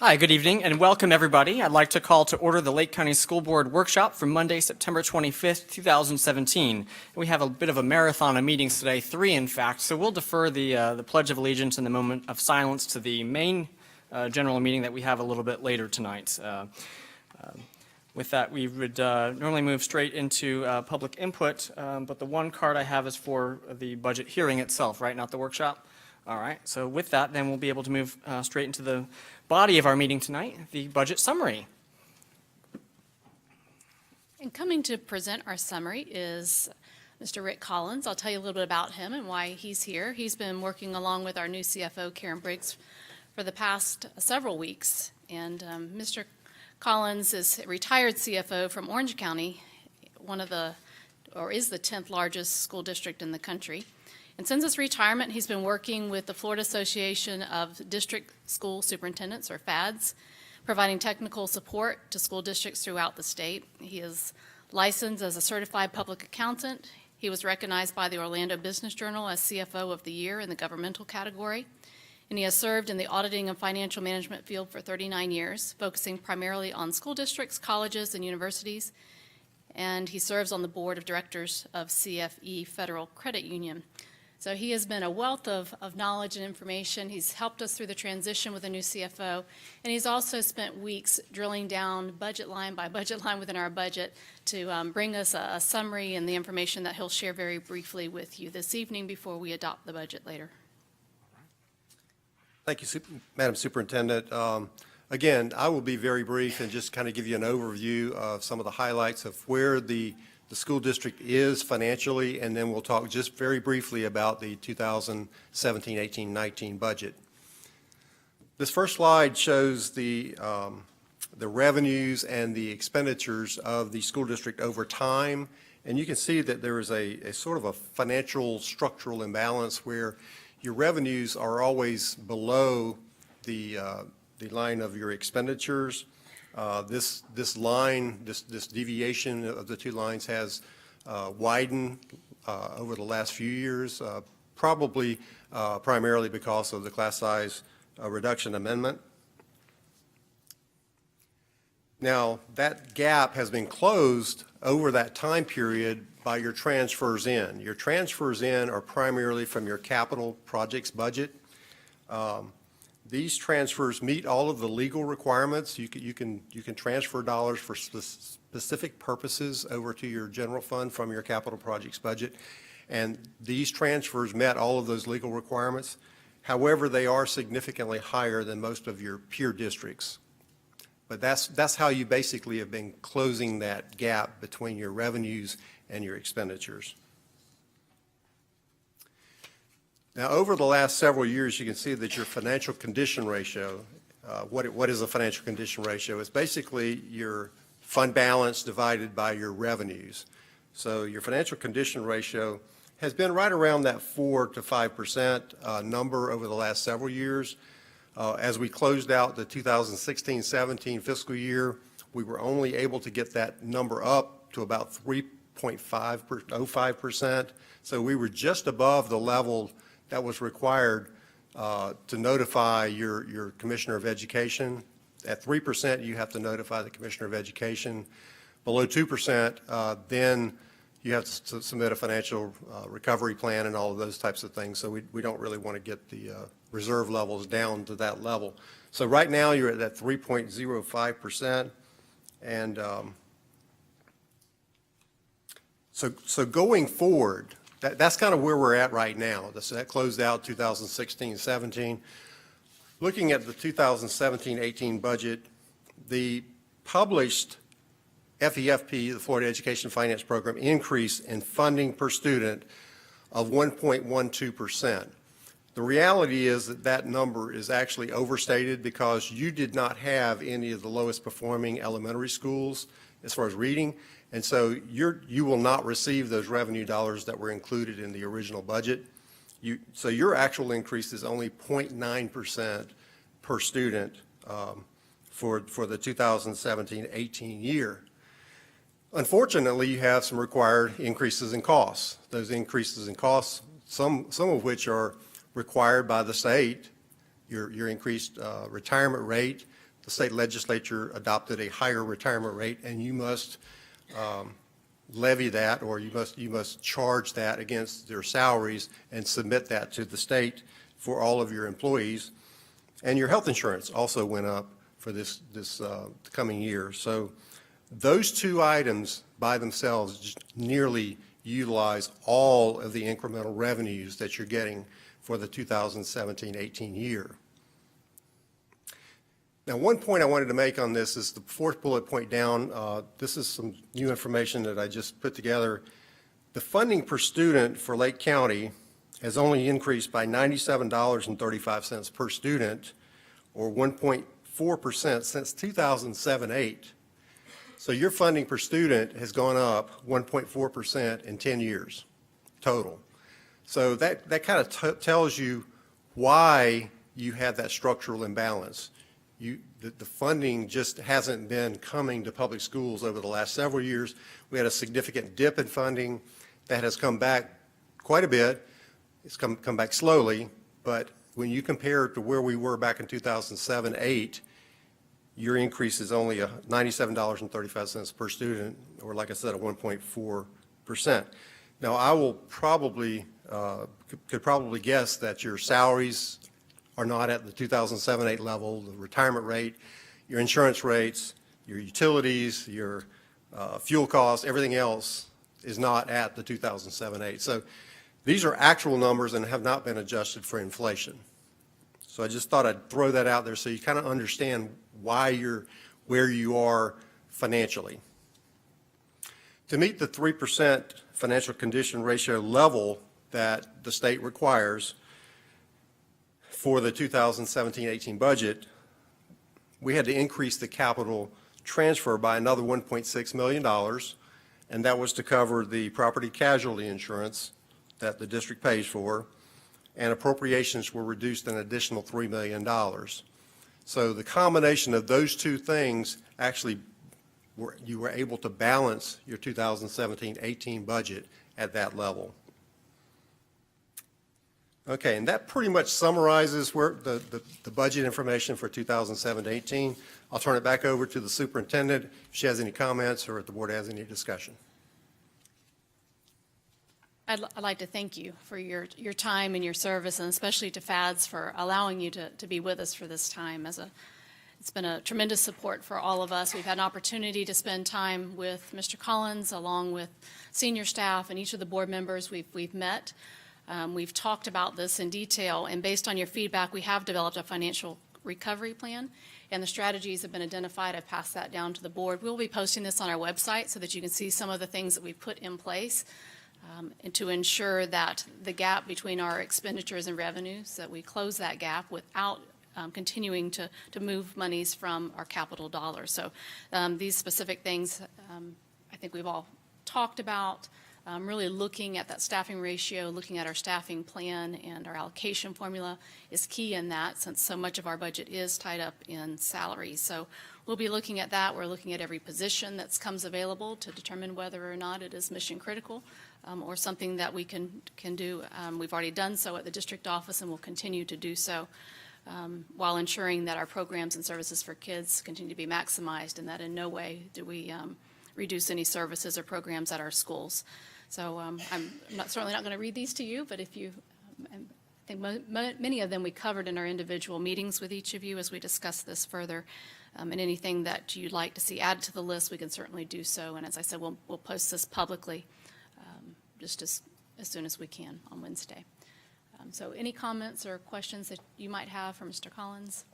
Hi, good evening, and welcome everybody. I'd like to call to order the Lake County School Board Workshop for Monday, September 25th, 2017. We have a bit of a marathon of meetings today, 3 in fact, so we'll defer the Pledge of Allegiance and the moment of silence to the main general meeting that we have a little bit later tonight. With that, we would normally move straight into public input, but the one card I have is for the budget hearing itself, right, not the workshop? All right, so with that, then we'll be able to move straight into the body of our meeting tonight, the budget summary. And coming to present our summary is Mr. Rick Collins. I'll tell you a little bit about him and why he's here. He's been working along with our new CFO, Karen Briggs, for the past several weeks. And Mr. Collins is a retired CFO from Orange County, is the 10th largest school district in the country. And since his retirement, he's been working with the Florida Association of District School Superintendents, or FADS, providing technical support to school districts throughout the state. He is licensed as a certified public accountant. He was recognized by the Orlando Business Journal as CFO of the Year in the governmental category. And he has served in the auditing and financial management field for 39 years, focusing primarily on school districts, colleges, and universities. And he serves on the board of directors of CFE Federal Credit Union. So he has been a wealth of knowledge and information. He's helped us through the transition with a new CFO, and he's also spent weeks drilling down budget line by budget line within our budget to bring us a summary and the information that he'll share very briefly with you this evening before we adopt the budget later. Thank you, Madam Superintendent. Again, I will be very brief and just kind of give you an overview of some of the highlights of where the school district is financially, and then we'll talk just very briefly about the 2017, 18, 19 budget. This first slide shows the revenues and the expenditures of the school district over time, and you can see that there is a sort of a financial structural imbalance where your revenues are always below the line of your expenditures. This deviation of the two lines has widened over the last few years, probably primarily because of the class size reduction amendment. Now, that gap has been closed over that time period by your transfers in. Your transfers in are primarily from your capital projects budget. These transfers meet all of the legal requirements. You can transfer dollars for specific purposes over to your general fund from your capital projects budget, and these transfers met all of those legal requirements. However, they are significantly higher than most of your peer districts. But that's how you basically have been closing that gap between your revenues and your expenditures. Now, over the last several years, you can see that your financial condition ratio, what is a financial condition ratio? It's basically your fund balance divided by your revenues. So your financial condition ratio has been right around that 4 to 5% number over the last several years. As we closed out the 2016-17 fiscal year, we were only able to get that number up to about 3.05%. So we were just above the level that was required to notify your Commissioner of Education. At 3%, you have to notify the Commissioner of Education. Below 2%, then you have to submit a financial recovery plan and all of those types of things. So we don't really want to get the reserve levels down to that level. So right now, you're at that 3.05%. And so going forward, that's kind of where we're at right now. That closed out 2016-17. Looking at the 2017-18 budget, the published FEFP, the Florida Education Finance Program, increase in funding per student of 1.12%. The reality is that number is actually overstated because you did not have any of the lowest performing elementary schools as far as reading. And so you will not receive those revenue dollars that were included in the original budget. So your actual increase is only 0.9% per student for the 2017-18 year. Unfortunately, you have some required increases in costs. Those increases in costs, some of which are required by the state, your increased retirement rate, the state legislature adopted a higher retirement rate, and you must levy that, or you must charge that against their salaries and submit that to the state for all of your employees. And your health insurance also went up for this coming year. So those two items by themselves just nearly utilize all of the incremental revenues that you're getting for the 2017-18 year. Now, one point I wanted to make on this is the fourth bullet point down. This is some new information that I just put together. The funding per student for Lake County has only increased by $97.35 per student, or 1.4% since 2007-8. So your funding per student has gone up 1.4% in 10 years total. So that kind of tells you why you have that structural imbalance. The funding just hasn't been coming to public schools over the last several years. We had a significant dip in funding that has come back quite a bit. It's come back slowly, but when you compare it to where we were back in 2007-8, your increase is only $97.35 per student, or like I said, a 1.4%. Now, I will probably, could probably guess that your salaries are not at the 2007-8 level, the retirement rate, your insurance rates, your utilities, your fuel costs, everything else is not at the 2007-8. So these are actual numbers and have not been adjusted for inflation. So I just thought I'd throw that out there so you kind of understand why you're where you are financially. To meet the 3% financial condition ratio level that the state requires for the 2017-18 budget, we had to increase the capital transfer by another $1.6 million, and that was to cover the property casualty insurance that the district pays for, and appropriations were reduced an additional $3 million. So the combination of those two things actually you were able to balance your 2017-18 budget at that level. Okay, and that pretty much summarizes where the budget information for 2017-18. I'll turn it back over to the superintendent if she has any comments or if the board has any discussion. I'd like to thank you for your time and your service, and especially to FADS for allowing you to be with us for this time. It's been a tremendous support for all of us. We've had an opportunity to spend time with Mr. Collins along with senior staff and each of the board members we've met. We've talked about this in detail, and based on your feedback, we have developed a financial recovery plan, and the strategies have been identified. I've passed that down to the board. We'll be posting this on our website so that you can see some of the things that we've put in place and to ensure that the gap between our expenditures and revenues, that we close that gap without continuing to move monies from our capital dollars. So these specific things I think we've all talked about. Really looking at that staffing ratio, looking at our staffing plan and our allocation formula is key in that, since so much of our budget is tied up in salaries. So we'll be looking at that. We're looking at every position that comes available to determine whether or not it is mission critical or something that we can do. We've already done so at the district office and will continue to do so while ensuring that our programs and services for kids continue to be maximized, and that in no way do we reduce any services or programs at our schools. So I'm certainly not going to read these to you, but if you, I think many of them we covered in our individual meetings with each of you as we discuss this further. And anything that you'd like to see added to the list, we can certainly do so. And as I said, we'll post this publicly just as soon as we can on Wednesday. So any comments or questions that you might have for Mr. Collins?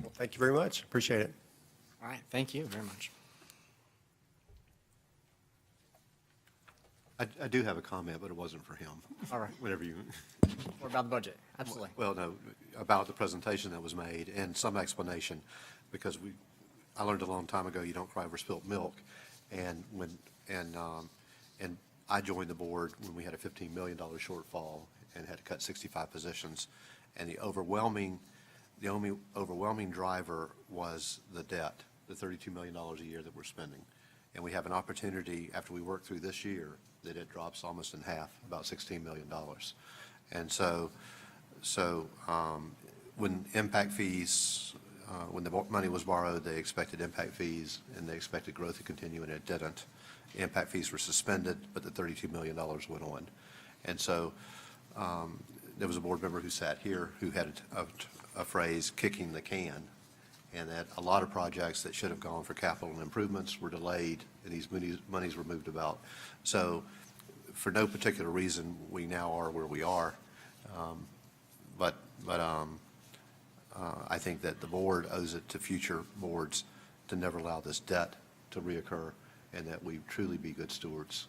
Well, thank you very much. Appreciate it. All right, thank you very much. I do have a comment, but it wasn't for him. All right. Whatever you. What about the budget? Absolutely. Well, no, about the presentation that was made and some explanation, because I learned a long time ago you don't cry over spilt milk, and I joined the board when we had a $15 million shortfall and had to cut 65 positions, and the only overwhelming driver was the debt, the $32 million a year that we're spending. And we have an opportunity, after we work through this year, that it drops almost in half, about $16 million. And so When impact fees, when the money was borrowed, they expected impact fees and they expected growth to continue, and it didn't. Impact fees were suspended, but the $32 million went on. And so there was a board member who sat here who had a phrase, kicking the can, and that a lot of projects that should have gone for capital and improvements were delayed, and these monies were moved about. So for no particular reason, we now are where we are. But I think that the board owes it to future boards to never allow this debt to reoccur, and that we truly be good stewards.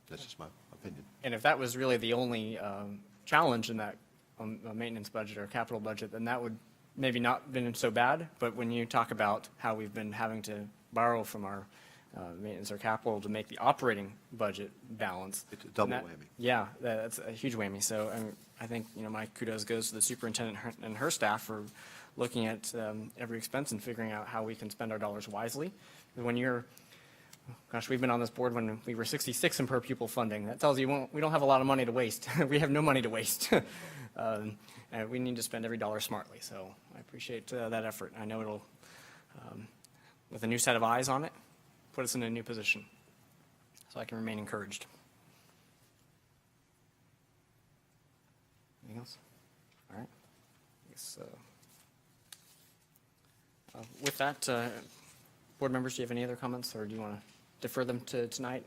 That's just my opinion. And if that was really the only challenge in that maintenance budget or capital budget, then that would maybe not been so bad. But when you talk about how we've been having to borrow from our maintenance or capital to make the operating budget balance. It's a double that- whammy. Yeah, that's a huge whammy. So I think, my kudos goes to the superintendent and her staff for looking at every expense and figuring out how we can spend our dollars wisely. When we've been on this board when we were 66 in per pupil funding. That tells you we don't have a lot of money to waste. We have no money to waste. And we need to spend every dollar smartly. So I appreciate that effort. I know it'll, with a new set of eyes on it, put us in a new position. So I can remain encouraged. Anything else? All right. I guess, with that, board members, do you have any other comments, or do you want to defer them to tonight?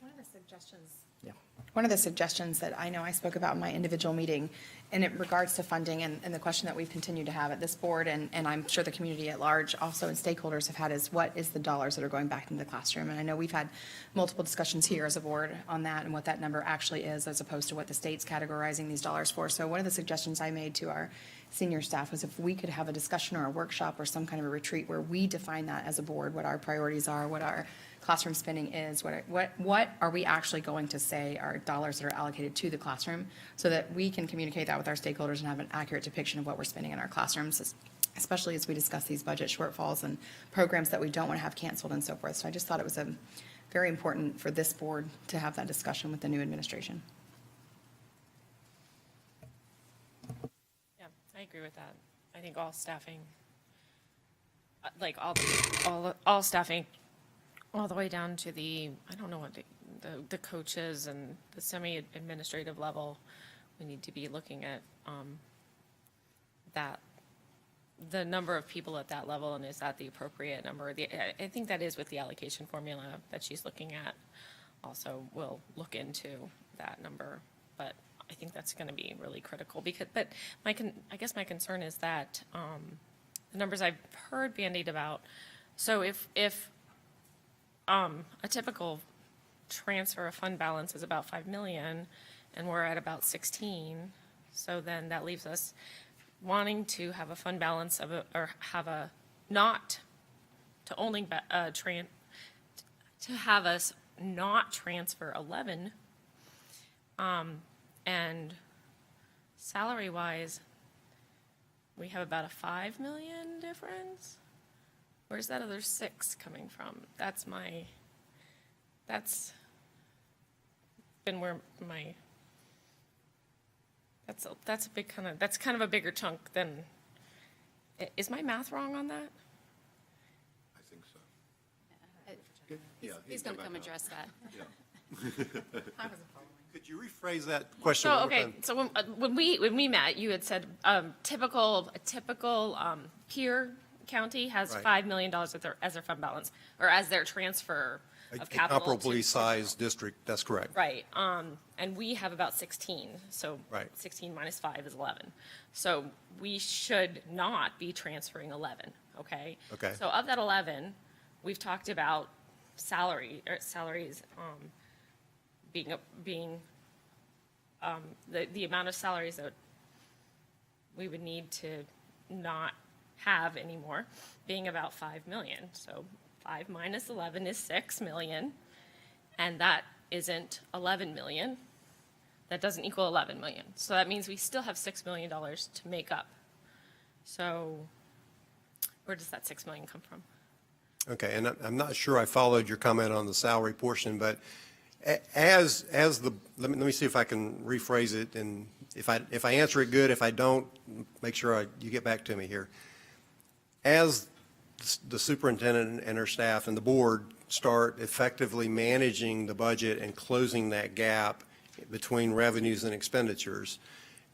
One of the suggestions. Yeah. One of the suggestions that I know I spoke about in my individual meeting, and in regards to funding and the question that we've continued to have at this board, and I'm sure the community at large also and stakeholders have had, is what is the dollars that are going back into the classroom? And I know we've had multiple discussions here as a board on that and what that number actually is, as opposed to what the state's categorizing these dollars for. So one of the suggestions I made to our senior staff was if we could have a discussion or a workshop or some kind of a retreat where we define that as a board, what our priorities are, what our classroom spending is, what are we actually going to say are dollars that are allocated to the classroom, so that we can communicate that with our stakeholders and have an accurate depiction of what we're spending in our classrooms, especially as we discuss these budget shortfalls and programs that we don't want to have canceled and so forth. So I just thought it was very important for this board to have that discussion with the new administration. Yeah, I agree with that. I think all staffing, like all staffing, all the way down to the, I don't know what, the coaches and the semi-administrative level, we need to be looking at that, the number of people at that level, and is that the appropriate number? I think that is with the allocation formula that she's looking at. Also, we'll look into that number, but I think that's going to be really critical but I guess my concern is that the numbers I've heard bandied about. So if a typical transfer of fund balance is about 5 million, and we're at about 16, so then that leaves us wanting to have a fund balance of to have us not transfer 11, and salary-wise, we have about a 5 million difference. Where's that other 6 coming from? That's been where my, that's a big that's kind of a bigger chunk than, is my math wrong on that? I think so. He's going to come address that. Could you rephrase that question? So, one more okay, time? so when we met, you had said, a typical peer county has Right. $5 million as their fund balance, or as their transfer A of capital. comparably sized district, that's correct. Right, and we have about 16, so Right. 16 minus 5 is 11. So we should not be transferring 11, okay? Okay. So of that 11, we've talked about salaries being the amount of salaries that we would need to not have anymore being about 5 million. So 5 minus 11 is 6 million, and that isn't 11 million. That doesn't equal 11 million. So that means we still have $6 million to make up. So where does that 6 million come from? Okay, and I'm not sure I followed your comment on the salary portion, but Let me see if I can rephrase it, and if I answer it good, if I don't, make sure you get back to me here. As the superintendent and her staff and the board start effectively managing the budget and closing that gap between revenues and expenditures,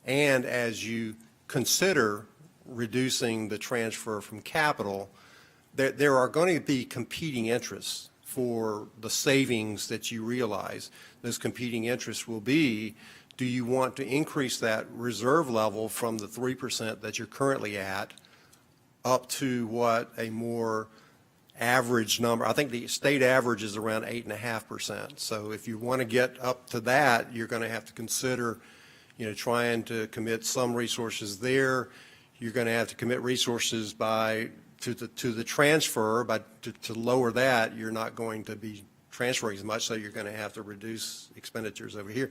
and as you consider reducing the transfer from capital, there are going to be competing interests for the savings that you realize. Those competing interests will be, do you want to increase that reserve level from the 3% that you're currently at up to what a more average number? I think the state average is around 8.5%. So if you want to get up to that, you're going to have to consider, trying to commit some resources there. You're going to have to commit resources to the transfer, but to lower that, you're not going to be transferring as much, so you're going to have to reduce expenditures over here.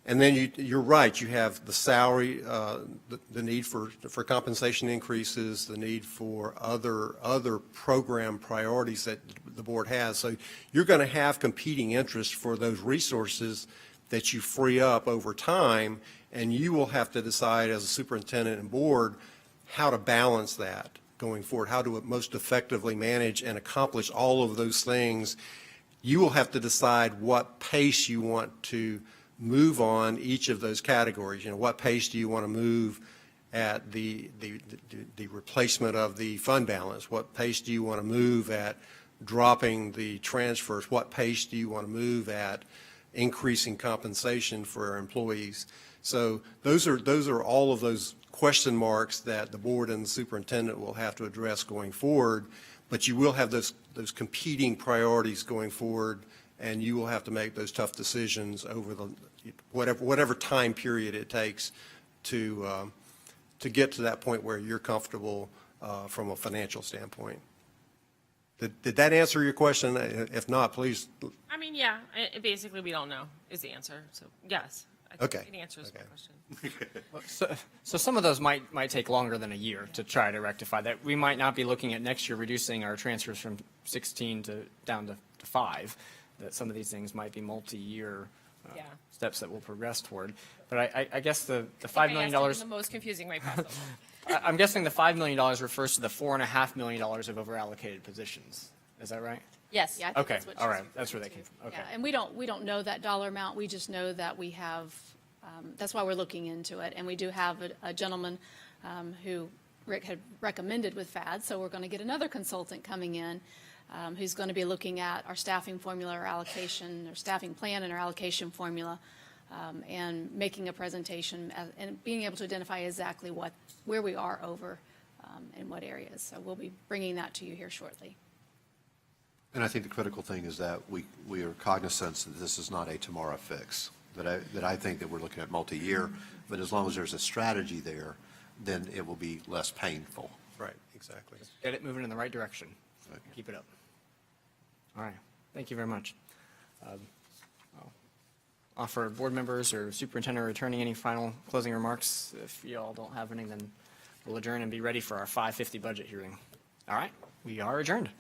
And then you're right, you have the salary, the need for compensation increases, the need for other program priorities that the board has. So you're going to have competing interests for those resources that you free up over time, and you will have to decide as a superintendent and board how to balance that going forward, how to most effectively manage and accomplish all of those things. You will have to decide what pace you want to move on each of those categories. What pace do you want to move at the replacement of the fund balance? What pace do you want to move at dropping the transfers? What pace do you want to move at increasing compensation for our employees? So those are all of those question marks that the board and the superintendent will have to address going forward, but you will have those competing priorities going forward, and you will have to make those tough decisions over the whatever time period it takes to get to that point where you're comfortable from a financial standpoint. Did that answer your question? If not, please. I mean, yeah, basically we don't know is the answer. So yes, I think Okay. it answers my question. So some of those might take longer than a year to try to rectify that. We might not be looking at next year reducing our transfers from 16 down to 5. That some of these things might be multi-year Yeah. steps that we'll progress toward. But I guess the $5 million. In the most confusing way possible. I'm guessing the $5 million refers to the $4.5 million of overallocated positions. Is that right? Yes. Yeah, I think Okay, that's what all she's right, that's where they came from, okay. Yeah, and we don't know that dollar amount. We just know that we have, that's why we're looking into it. And we do have a gentleman who Rick had recommended with FAD, so we're going to get another consultant coming in who's going to be looking at our staffing formula, our allocation, our staffing plan and our allocation formula, and making a presentation and being able to identify exactly where we are over in what areas. So we'll be bringing that to you here shortly. And I think the critical thing is that we are cognizant that this is not a tomorrow fix, that I think that we're looking at multi-year, but as long as there's a strategy there, then it will be less painful. Right, exactly. Get it moving in the right direction. Okay. Keep it up. All right, thank you very much. I'll offer board members or superintendent returning any final closing remarks. If you all don't have any, then we'll adjourn and be ready for our 5:50 budget hearing. All right, we are adjourned.